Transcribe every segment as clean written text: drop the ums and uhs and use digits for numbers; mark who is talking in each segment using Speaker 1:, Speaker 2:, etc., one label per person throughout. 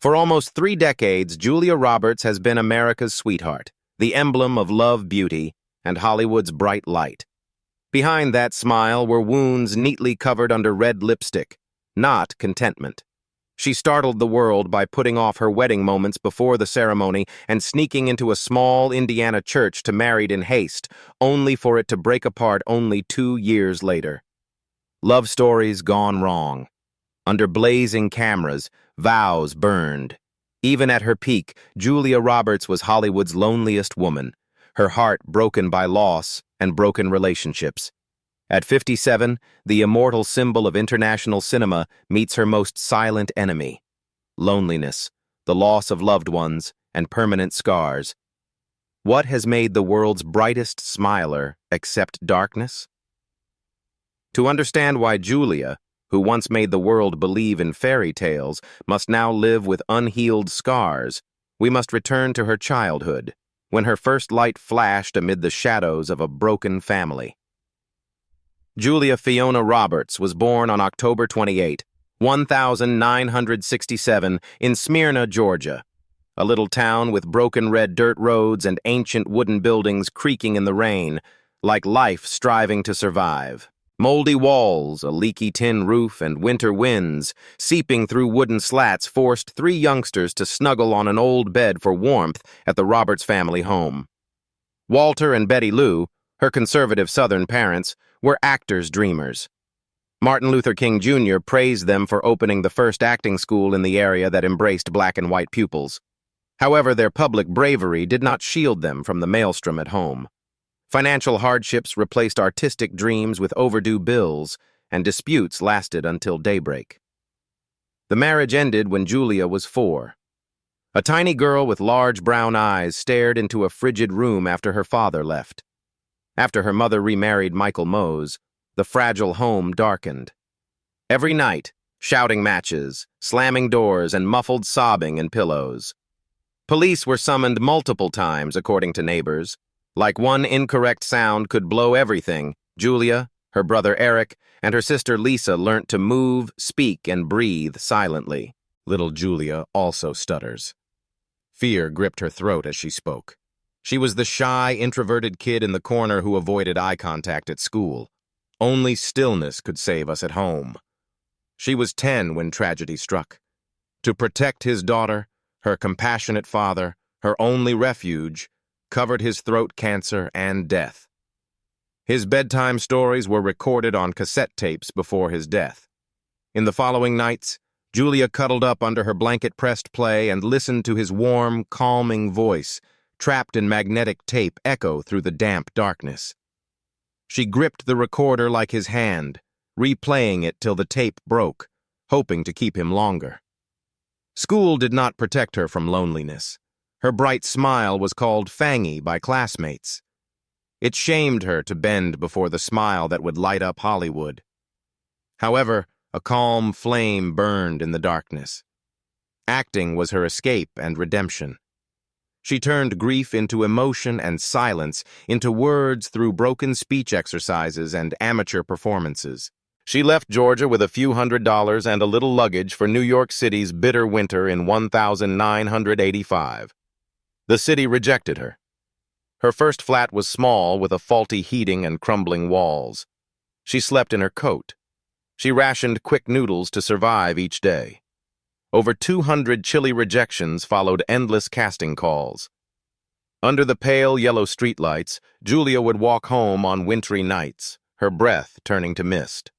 Speaker 1: For almost 3 decades, Julia Roberts has been America's sweetheart, the emblem of love, beauty, and Hollywood's bright light. Behind that smile were wounds neatly covered under red lipstick, not contentment. She startled the world by putting off her wedding moments before the ceremony and sneaking into a small Indiana church to marry in haste, only for it to break apart only 2 years later. Love stories gone wrong. Under blazing cameras, vows burned. Even at her peak, Julia Roberts was Hollywood's loneliest woman, her heart broken by loss and broken relationships. At 57, the immortal symbol of international cinema meets her most silent enemy: loneliness, the loss of loved ones, and permanent scars. What has made the world's brightest smiler accept darkness? To understand why Julia, who once made the world believe in fairy tales, must now live with unhealed scars, we must return to her childhood, when her first light flashed amid the shadows of a broken family. Julia Fiona Roberts was born on October 28, 1967, in Smyrna, Georgia, a little town with broken red dirt roads and ancient wooden buildings creaking in the rain, like life striving to survive. Moldy walls, a leaky tin roof, and winter winds seeping through wooden slats forced 3 youngsters to snuggle on an old bed for warmth at the Roberts family home. Walter and Betty Lou, her conservative Southern parents, were actors' dreamers. Martin Luther King Jr. praised them for opening the first acting school in the area that embraced black and white pupils. However, their public bravery did not shield them from the maelstrom at home. Financial hardships replaced artistic dreams with overdue bills, and disputes lasted until daybreak. The marriage ended when Julia was 4. A tiny girl with large brown eyes stared into a frigid room after her father left. After her mother remarried Michael Mose, the fragile home darkened. Every night, shouting matches, slamming doors, and muffled sobbing in pillows. Police were summoned multiple times, according to neighbors. Like one incorrect sound could blow everything, Julia, her brother Eric, and her sister Lisa learnt to move, speak, and breathe silently. Little Julia also stutters. Fear gripped her throat as she spoke. She was the shy, introverted kid in the corner who avoided eye contact at school. Only stillness could save us at home. She was 10 when tragedy struck. To protect his daughter, her compassionate father, her only refuge, covered his throat cancer and death. His bedtime stories were recorded on cassette tapes before his death. In the following nights, Julia cuddled up under her blanket-pressed play and listened to his warm, calming voice, trapped in magnetic tape, echo through the damp darkness. She gripped the recorder like his hand, replaying it till the tape broke, hoping to keep him longer. School did not protect her from loneliness. Her bright smile was called fangy by classmates. It shamed her to bend before the smile that would light up Hollywood. However, a calm flame burned in the darkness. Acting was her escape and redemption. She turned grief into emotion and silence into words through broken speech exercises and amateur performances. She left Georgia with a few $100s and a little luggage for New York City's bitter winter in 1985. The city rejected her. Her first flat was small with a faulty heating and crumbling walls. She slept in her coat. She rationed quick noodles to survive each day. Over 200 chilly rejections followed endless casting calls. Under the pale yellow streetlights, Julia would walk home on wintry nights, her breath turning to mist.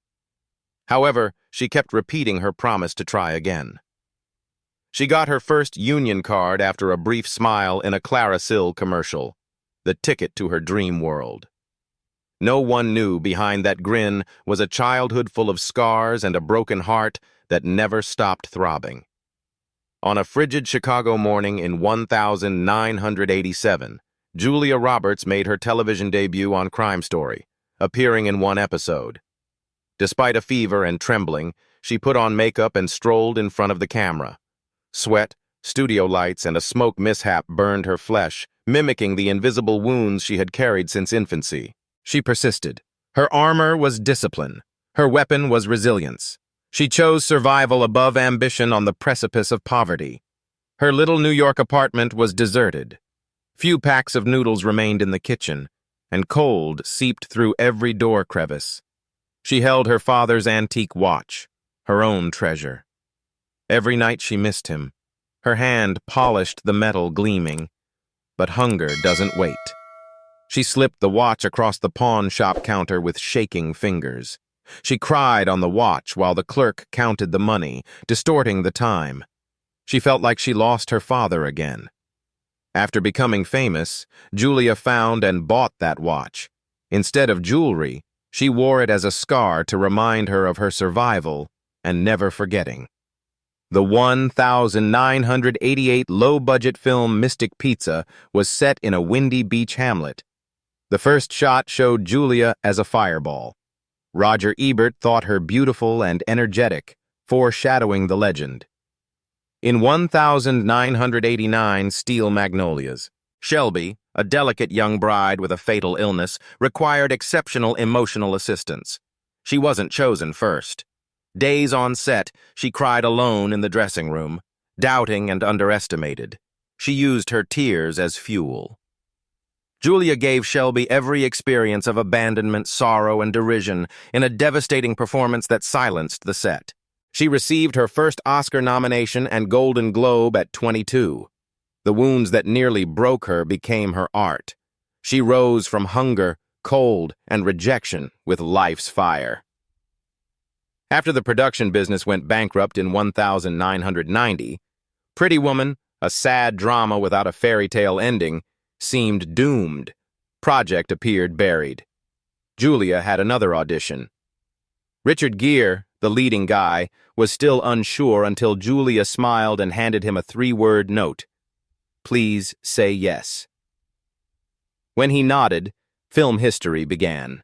Speaker 1: However, she kept repeating her promise to try again. She got her first union card after a brief smile in a Clarasil commercial, the ticket to her dream world. No one knew behind that grin was a childhood full of scars and a broken heart that never stopped throbbing. On a frigid Chicago morning in 1987, Julia Roberts made her television debut on Crime Story, appearing in 1 episode. Despite a fever and trembling, she put on makeup and strolled in front of the camera. Sweat, studio lights, and a smoke mishap burned her flesh, mimicking the invisible wounds she had carried since infancy. She persisted. Her armor was discipline. Her weapon was resilience. She chose survival above ambition on the precipice of poverty. Her little New York apartment was deserted. Few packs of noodles remained in the kitchen, and cold seeped through every door crevice. She held her father's antique watch, her own treasure. Every night she missed him. Her hand polished the metal gleaming, but hunger doesn't wait. She slipped the watch across the pawn shop counter with shaking fingers. She cried on the watch while the clerk counted the money, distorting the time. She felt like she lost her father again. After becoming famous, Julia found and bought that watch. Instead of jewelry, she wore it as a scar to remind her of her survival and never forgetting. The 1988 low-budget film Mystic Pizza was set in a windy beach hamlet. The first shot showed Julia as a fireball. Roger Ebert thought her beautiful and energetic, foreshadowing the legend. In 1989 Steel Magnolias, Shelby, a delicate young bride with a fatal illness, required exceptional emotional assistance. She wasn't chosen first. Days on set, she cried alone in the dressing room, doubting and underestimated. She used her tears as fuel. Julia gave Shelby every experience of abandonment, sorrow, and derision in a devastating performance that silenced the set. She received her first Oscar nomination and Golden Globe at 22. The wounds that nearly broke her became her art. She rose from hunger, cold, and rejection with life's fire. After the production business went bankrupt in 1990, Pretty Woman, a sad drama without a fairy tale ending, seemed doomed. Project appeared buried. Julia had another audition. Richard Gere, the leading guy, was still unsure until Julia smiled and handed him a 3-word note. Please say yes. When he nodded, film history began.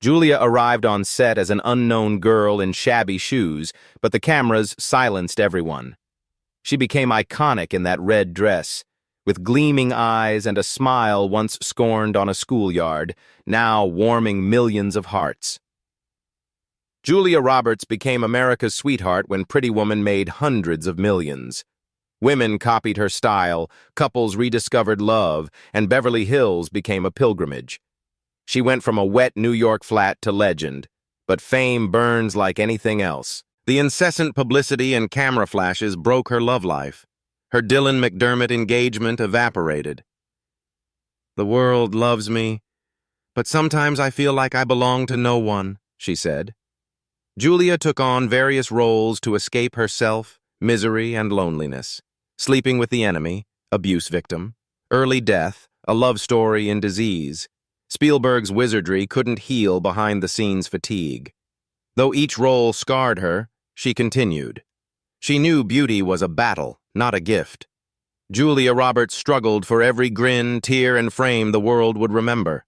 Speaker 1: Julia arrived on set as an unknown girl in shabby shoes, but the cameras silenced everyone. She became iconic in that red dress, with gleaming eyes and a smile once scorned on a schoolyard, now warming millions of hearts. Julia Roberts became America's sweetheart when Pretty Woman made hundreds of millions. Women copied her style, couples rediscovered love, and Beverly Hills became a pilgrimage. She went from a wet New York flat to legend, but fame burns like anything else. The incessant publicity and camera flashes broke her love life. Her Dylan McDermott engagement evaporated. The world loves me, but sometimes I feel like I belong to no one, she said. Julia took on various roles to escape herself, misery, and loneliness. Sleeping with the Enemy, abuse victim, Early Death, a love story in disease. Spielberg's wizardry couldn't heal behind-the-scenes fatigue. Though each role scarred her, she continued. She knew beauty was a battle, not a gift. Julia Roberts struggled for every grin, tear, and frame the world would remember.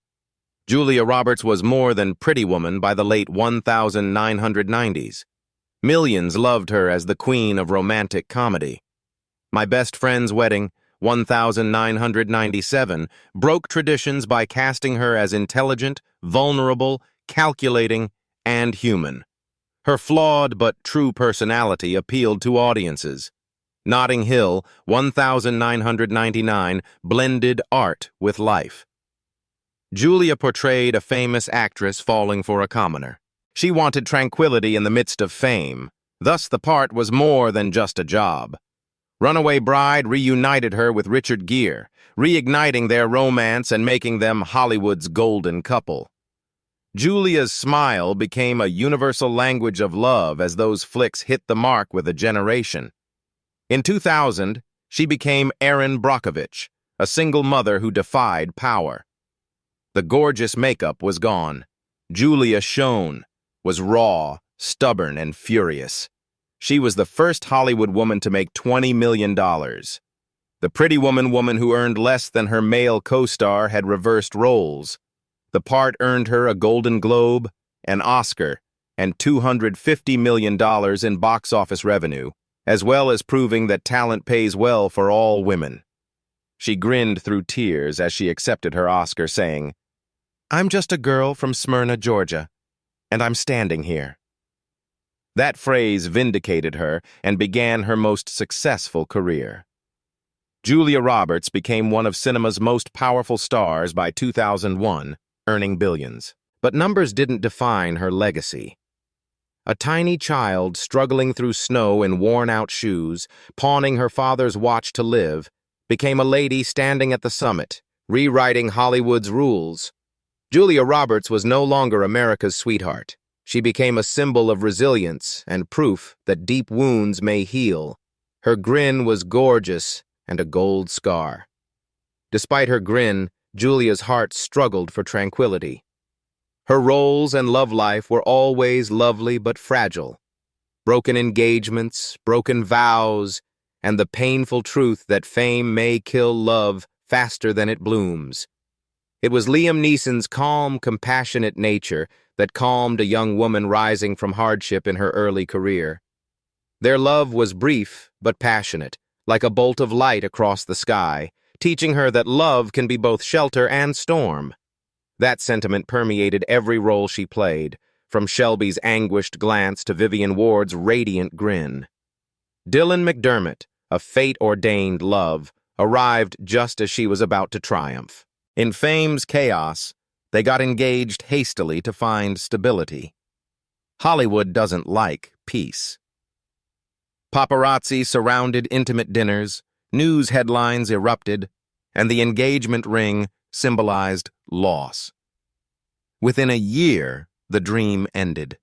Speaker 1: Julia Roberts was more than Pretty Woman by the late 1990s. Millions loved her as the queen of romantic comedy. My Best Friend's Wedding, 1997, broke traditions by casting her as intelligent, vulnerable, calculating, and human. Her flawed but true personality appealed to audiences. Notting Hill, 1999, blended art with life. Julia portrayed a famous actress falling for a commoner. She wanted tranquility in the midst of fame. Thus, the part was more than just a job. Runaway Bride reunited her with Richard Gere, reigniting their romance and making them Hollywood's golden couple. Julia's smile became a universal language of love as those flicks hit the mark with a generation. In 2000, she became Erin Brockovich, a single mother who defied power. The gorgeous makeup was gone. Julia shone, was raw, stubborn, and furious. She was the first Hollywood woman to make $20 million. The Pretty Woman who earned less than her male co-star had reversed roles. The part earned her a Golden Globe, an Oscar, and $250 million in box office revenue, as well as proving that talent pays well for all women. She grinned through tears as she accepted her Oscar, saying, "I'm just a girl from Smyrna, Georgia, and I'm standing here." That phrase vindicated her and began her most successful career. Julia Roberts became one of cinema's most powerful stars by 2001, earning billions. But numbers didn't define her legacy. A tiny child struggling through snow in worn-out shoes, pawning her father's watch to live, became a lady standing at the summit, rewriting Hollywood's rules. Julia Roberts was no longer America's sweetheart. She became a symbol of resilience and proof that deep wounds may heal. Her grin was gorgeous and a gold scar. Despite her grin, Julia's heart struggled for tranquility. Her roles and love life were always lovely but fragile. Broken engagements, broken vows, and the painful truth that fame may kill love faster than it blooms. It was Liam Neeson's calm, compassionate nature that calmed a young woman rising from hardship in her early career. Their love was brief but passionate, like a bolt of light across the sky, teaching her that love can be both shelter and storm. That sentiment permeated every role she played, from Shelby's anguished glance to Vivian Ward's radiant grin. Dylan McDermott, a fate-ordained love, arrived just as she was about to triumph. In fame's chaos, they got engaged hastily to find stability. Hollywood doesn't like peace. Paparazzi surrounded intimate dinners, news headlines erupted, and the engagement ring symbolized loss. Within a year, the dream ended.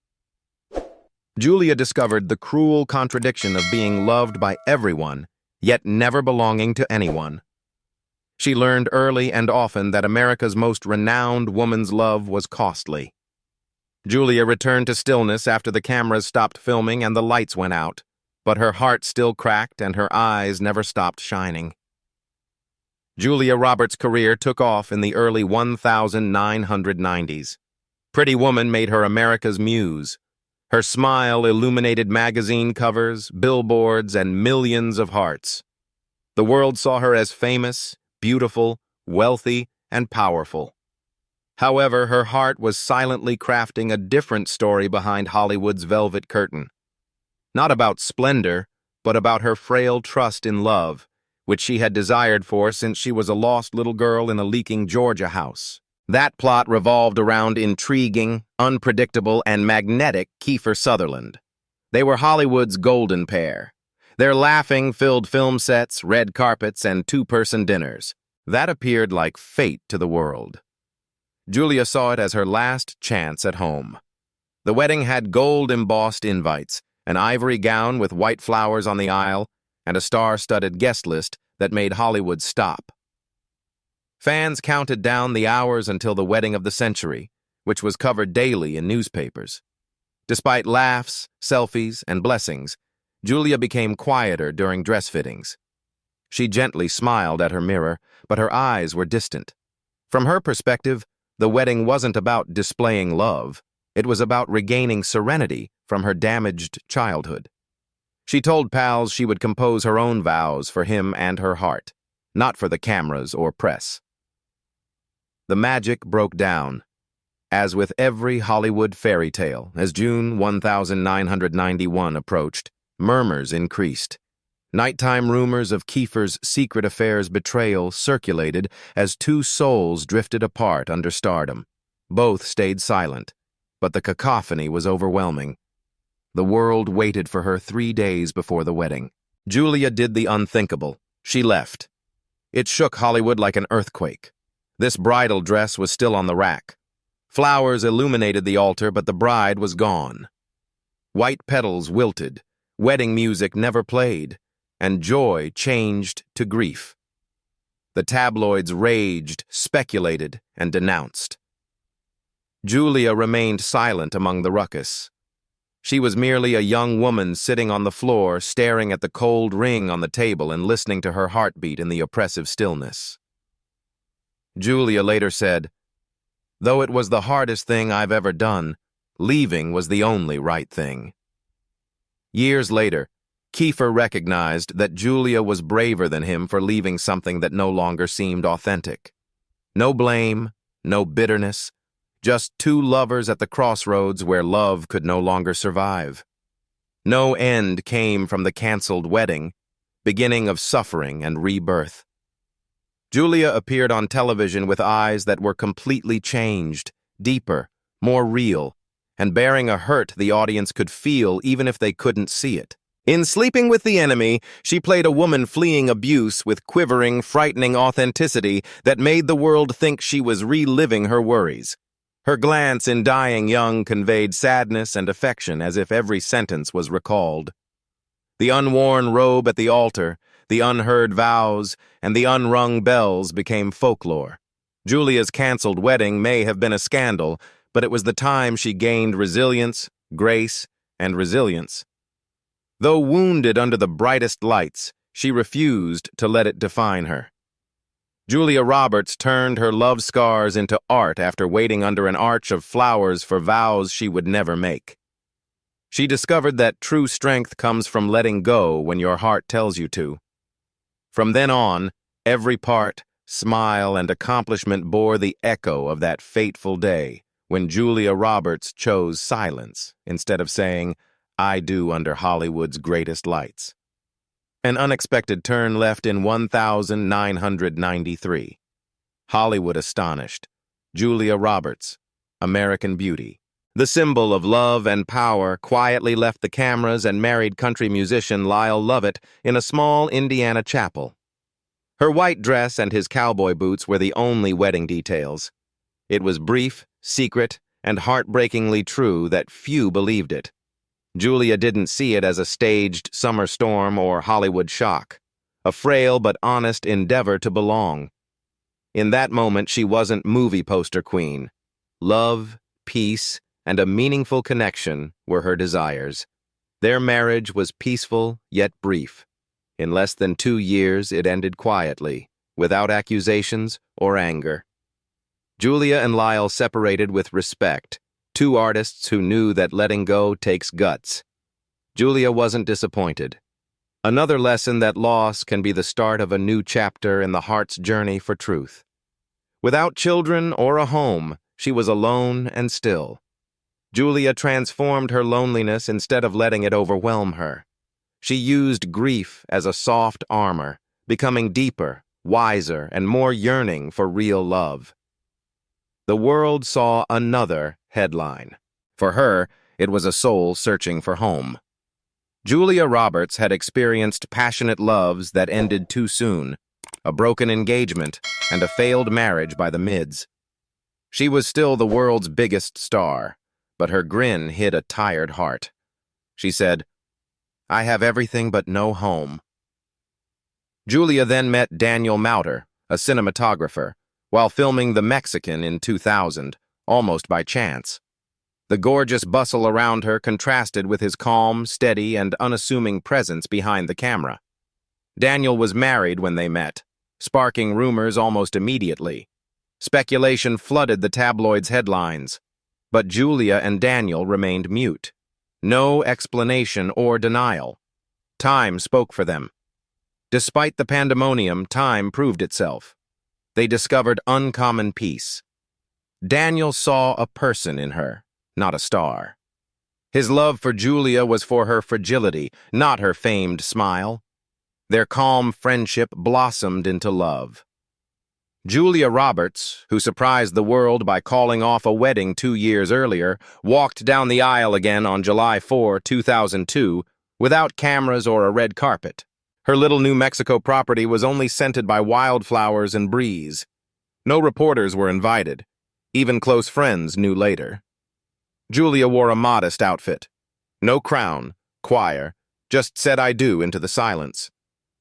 Speaker 1: Julia discovered the cruel contradiction of being loved by everyone, yet never belonging to anyone. She learned early and often that America's most renowned woman's love was costly. Julia returned to stillness after the cameras stopped filming and the lights went out, but her heart still cracked and her eyes never stopped shining. Julia Roberts' career took off in the early 1990s. Pretty Woman made her America's muse. Her smile illuminated magazine covers, billboards, and millions of hearts. The world saw her as famous, beautiful, wealthy, and powerful. However, her heart was silently crafting a different story behind Hollywood's velvet curtain. Not about splendor, but about her frail trust in love, which she had desired for since she was a lost little girl in a leaking Georgia house. That plot revolved around intriguing, unpredictable, and magnetic Kiefer Sutherland. They were Hollywood's golden pair. Their laughing filled film sets, red carpets, and two-person dinners. That appeared like fate to the world. Julia saw it as her last chance at home. The wedding had gold-embossed invites, an ivory gown with white flowers on the aisle, and a star-studded guest list that made Hollywood stop. Fans counted down the hours until the wedding of the century, which was covered daily in newspapers. Despite laughs, selfies, and blessings, Julia became quieter during dress fittings. She gently smiled at her mirror, but her eyes were distant. From her perspective, the wedding wasn't about displaying love. It was about regaining serenity from her damaged childhood. She told pals she would compose her own vows for him and her heart, not for the cameras or press. The magic broke down. As with every Hollywood fairy tale, as June 1991 approached, murmurs increased. Nighttime rumors of Kiefer's secret affairs betrayal circulated as two souls drifted apart under stardom. Both stayed silent, but the cacophony was overwhelming. The world waited for her 3 days before the wedding. Julia did the unthinkable. She left. It shook Hollywood like an earthquake. This bridal dress was still on the rack. Flowers illuminated the altar, but the bride was gone. White petals wilted. Wedding music never played, and joy changed to grief. The tabloids raged, speculated, and denounced. Julia remained silent among the ruckus. She was merely a young woman sitting on the floor, staring at the cold ring on the table and listening to her heartbeat in the oppressive stillness. Julia later said, "Though it was the hardest thing I've ever done, leaving was the only right thing." Years later, Kiefer recognized that Julia was braver than him for leaving something that no longer seemed authentic. No blame, no bitterness, just two lovers at the crossroads where love could no longer survive. No end came from the canceled wedding, beginning of suffering and rebirth. Julia appeared on television with eyes that were completely changed, deeper, more real, and bearing a hurt the audience could feel even if they couldn't see it. In Sleeping with the Enemy, she played a woman fleeing abuse with quivering, frightening authenticity that made the world think she was reliving her worries. Her glance in Dying Young conveyed sadness and affection as if every sentence was recalled. The unworn robe at the altar, the unheard vows, and the unrung bells became folklore. Julia's canceled wedding may have been a scandal, but it was the time she gained resilience, grace, and resilience. Though wounded under the brightest lights, she refused to let it define her. Julia Roberts turned her love scars into art after waiting under an arch of flowers for vows she would never make. She discovered that true strength comes from letting go when your heart tells you to. From then on, every part, smile, and accomplishment bore the echo of that fateful day when Julia Roberts chose silence instead of saying, "I do" under Hollywood's greatest lights. An unexpected turn left in 1993. Hollywood astonished. Julia Roberts, American Beauty. The symbol of love and power quietly left the cameras and married country musician Lyle Lovett in a small Indiana chapel. Her white dress and his cowboy boots were the only wedding details. It was brief, secret, and heartbreakingly true that few believed it. Julia didn't see it as a staged summer storm or Hollywood shock, a frail but honest endeavor to belong. In that moment, she wasn't movie poster queen. Love, peace, and a meaningful connection were her desires. Their marriage was peaceful yet brief. In less than 2 years, it ended quietly, without accusations or anger. Julia and Lyle separated with respect, two artists who knew that letting go takes guts. Julia wasn't disappointed. Another lesson that loss can be the start of a new chapter in the heart's journey for truth. Without children or a home, she was alone and still. Julia transformed her loneliness instead of letting it overwhelm her. She used grief as a soft armor, becoming deeper, wiser, and more yearning for real love. The world saw another headline. For her, it was a soul searching for home. Julia Roberts had experienced passionate loves that ended too soon, a broken engagement, and a failed marriage by the mids. She was still the world's biggest star, but her grin hid a tired heart. She said, "I have everything but no home." Julia then met Daniel Mauter, a cinematographer, while filming The Mexican in 2000, almost by chance. The gorgeous bustle around her contrasted with his calm, steady, and unassuming presence behind the camera. Daniel was married when they met, sparking rumors almost immediately. Speculation flooded the tabloids' headlines, but Julia and Daniel remained mute. No explanation or denial. Time spoke for them. Despite the pandemonium, time proved itself. They discovered uncommon peace. Daniel saw a person in her, not a star. His love for Julia was for her fragility, not her famed smile. Their calm friendship blossomed into love. Julia Roberts, who surprised the world by calling off a wedding 2 years earlier, walked down the aisle again on July 4, 2002, without cameras or a red carpet. Her little New Mexico property was only scented by wildflowers and breeze. No reporters were invited. Even close friends knew later. Julia wore a modest outfit. No crown, choir, just said "I do" into the silence.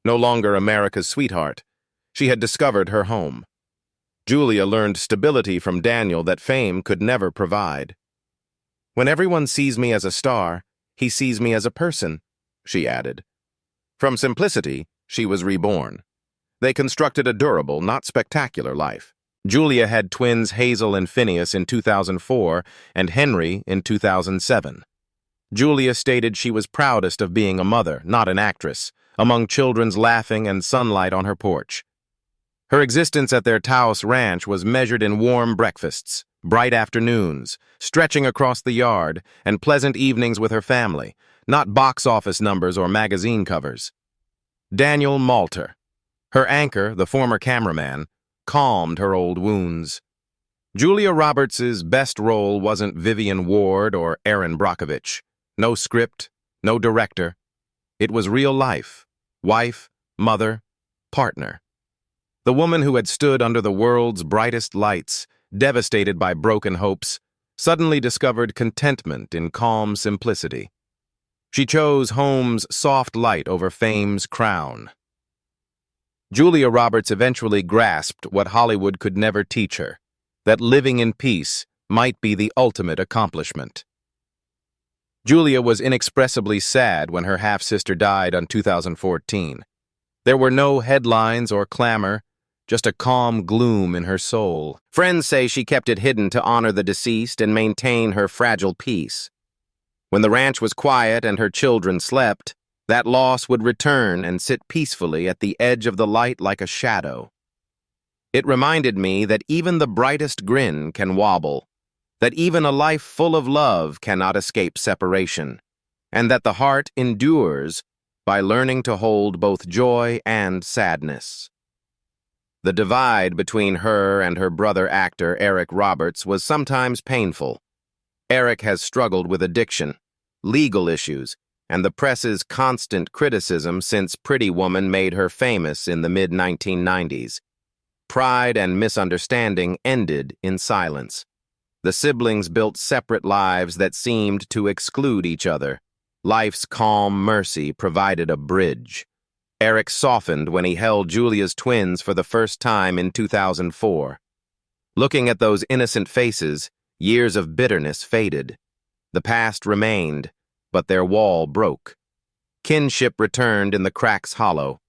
Speaker 1: No longer America's sweetheart. She had discovered her home. Julia learned stability from Daniel that fame could never provide. "When everyone sees me as a star, he sees me as a person," she added. From simplicity, she was reborn. They constructed a durable, not spectacular life. Julia had twins Hazel and Phineas in 2004 and Henry in 2007. Julia stated she was proudest of being a mother, not an actress, among children's laughing and sunlight on her porch. Her existence at their Taos ranch was measured in warm breakfasts, bright afternoons, stretching across the yard, and pleasant evenings with her family, not box office numbers or magazine covers. Daniel Malter. Her anchor, the former cameraman, calmed her old wounds. Julia Roberts' best role wasn't Vivian Ward or Erin Brockovich. No script, no director. It was real life. Wife, mother, partner. The woman who had stood under the world's brightest lights, devastated by broken hopes, suddenly discovered contentment in calm simplicity. She chose home's soft light over fame's crown. Julia Roberts eventually grasped what Hollywood could never teach her, that living in peace might be the ultimate accomplishment. Julia was inexpressibly sad when her half-sister died in 2014. There were no headlines or clamor, just a calm gloom in her soul. Friends say she kept it hidden to honor the deceased and maintain her fragile peace. When the ranch was quiet and her children slept, that loss would return and sit peacefully at the edge of the light like a shadow. It reminded me that even the brightest grin can wobble, that even a life full of love cannot escape separation, and that the heart endures by learning to hold both joy and sadness. The divide between her and her brother actor Eric Roberts was sometimes painful. Eric has struggled with addiction, legal issues, and the press's constant criticism since Pretty Woman made her famous in the mid-1990s. Pride and misunderstanding ended in silence. The siblings built separate lives that seemed to exclude each other. Life's calm mercy provided a bridge. Eric softened when he held Julia's twins for the first time in 2004. Looking at those innocent faces, years of bitterness faded. The past remained, but their wall broke. Kinship returned in the cracks hollow.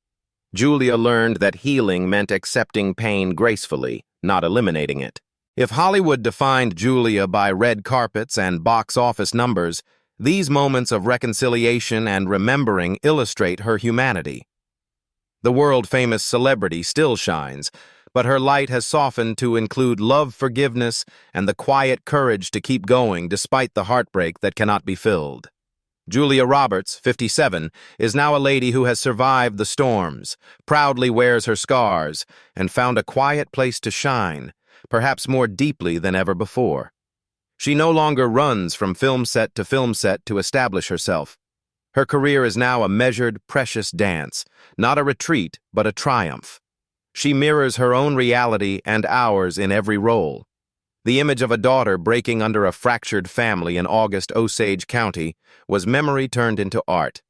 Speaker 1: Julia learned that healing meant accepting pain gracefully, not eliminating it. If Hollywood defined Julia by red carpets and box office numbers, these moments of reconciliation and remembering illustrate her humanity. The world-famous celebrity still shines, but her light has softened to include love, forgiveness, and the quiet courage to keep going despite the heartbreak that cannot be filled. Julia Roberts, 57, is now a lady who has survived the storms, proudly wears her scars, and found a quiet place to shine, perhaps more deeply than ever before. She no longer runs from film set to establish herself. Her career is now a measured, precious dance, not a retreat, but a triumph. She mirrors her own reality and ours in every role. The image of a daughter breaking under a fractured family in August Osage County was memory turned into art.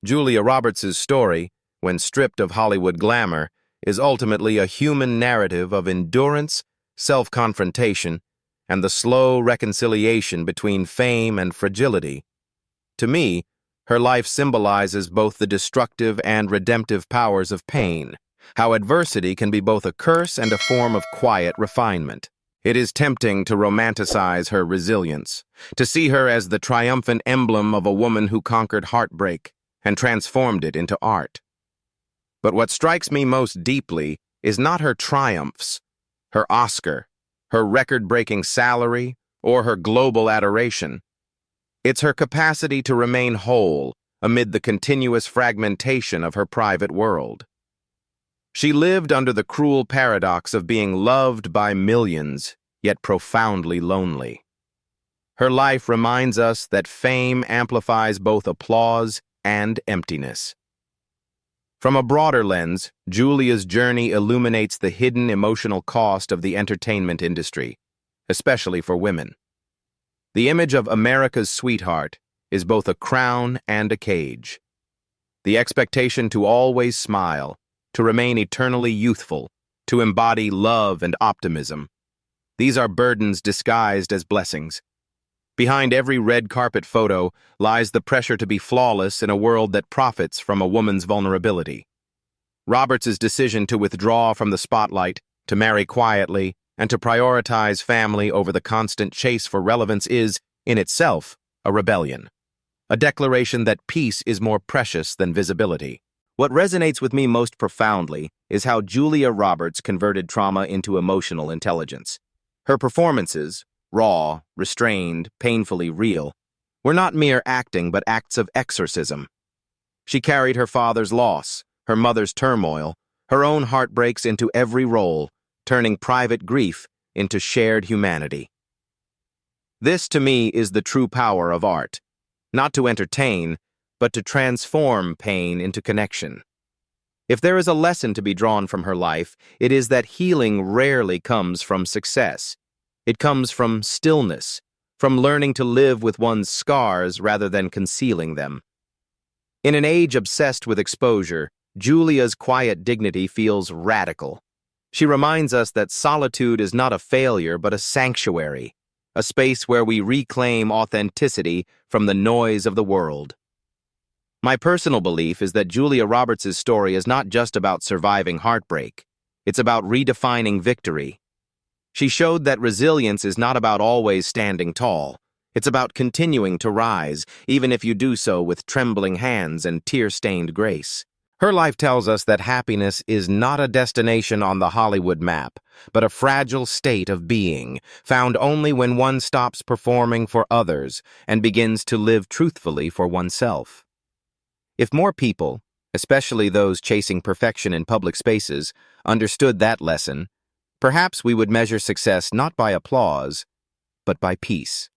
Speaker 1: Julia Roberts' story, when stripped of Hollywood glamour, is ultimately a human narrative of endurance, self-confrontation, and the slow reconciliation between fame and fragility. To me, her life symbolizes both the destructive and redemptive powers of pain, how adversity can be both a curse and a form of quiet refinement. It is tempting to romanticize her resilience, to see her as the triumphant emblem of a woman who conquered heartbreak and transformed it into art. But what strikes me most deeply is not her triumphs, her Oscar, her record-breaking salary, or her global adoration. It's her capacity to remain whole amid the continuous fragmentation of her private world. She lived under the cruel paradox of being loved by millions, yet profoundly lonely. Her life reminds us that fame amplifies both applause and emptiness. From a broader lens, Julia's journey illuminates the hidden emotional cost of the entertainment industry, especially for women. The image of America's sweetheart is both a crown and a cage. The expectation to always smile, to remain eternally youthful, to embody love and optimism. These are burdens disguised as blessings. Behind every red carpet photo lies the pressure to be flawless in a world that profits from a woman's vulnerability. Roberts' decision to withdraw from the spotlight, to marry quietly, and to prioritize family over the constant chase for relevance is, in itself, a rebellion. A declaration that peace is more precious than visibility. What resonates with me most profoundly is how Julia Roberts converted trauma into emotional intelligence. Her performances, raw, restrained, painfully real, were not mere acting but acts of exorcism. She carried her father's loss, her mother's turmoil, her own heartbreaks into every role, turning private grief into shared humanity. This, to me, is the true power of art, not to entertain, but to transform pain into connection. If there is a lesson to be drawn from her life, it is that healing rarely comes from success. It comes from stillness, from learning to live with one's scars rather than concealing them. In an age obsessed with exposure, Julia's quiet dignity feels radical. She reminds us that solitude is not a failure but a sanctuary, a space where we reclaim authenticity from the noise of the world. My personal belief is that Julia Roberts' story is not just about surviving heartbreak. It's about redefining victory. She showed that resilience is not about always standing tall. It's about continuing to rise, even if you do so with trembling hands and tear-stained grace. Her life tells us that happiness is not a destination on the Hollywood map, but a fragile state of being, found only when one stops performing for others and begins to live truthfully for oneself. If more people, especially those chasing perfection in public spaces, understood that lesson, perhaps we would measure success not by applause, but by peace.